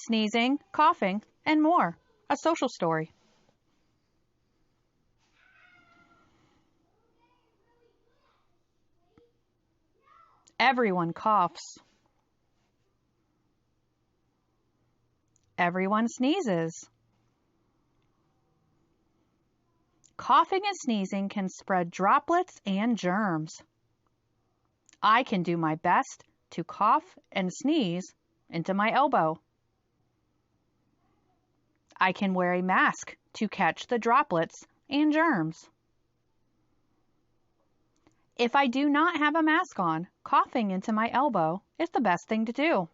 sneezing, coughing, and more. A social story. Everyone coughs. Everyone sneezes. Coughing and sneezing can spread droplets and germs. I can do my best to cough and sneeze into my elbow. I can wear a mask to catch the droplets and germs. If I do not have a mask on, coughing into my elbow is the best thing to do.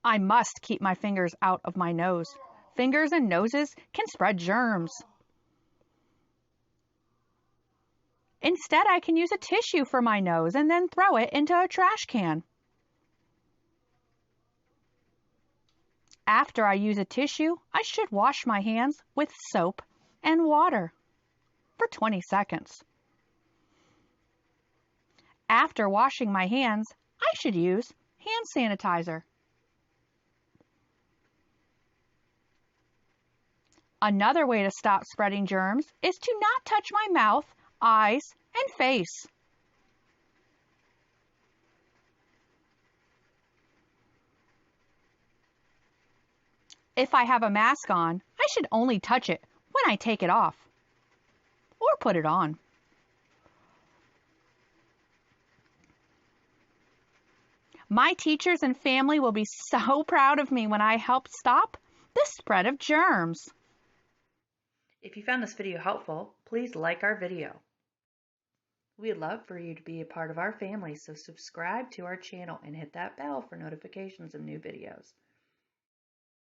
I must keep my fingers out of my nose. Fingers and noses can spread germs. Instead, I can use a tissue for my nose and then throw it into a trash can. After I use a tissue, I should wash my hands with soap and water for 20 seconds. After washing my hands, I should use hand sanitizer. Another way to stop spreading germs is to not touch my mouth, eyes, and face. If I have a mask on, I should only touch it when I take it off or put it on. My teachers and family will be so proud of me when I help stop the spread of germs. If you found this video helpful, please like our video. We'd love for you to be a part of our family, so subscribe to our channel and hit that bell for notifications of new videos.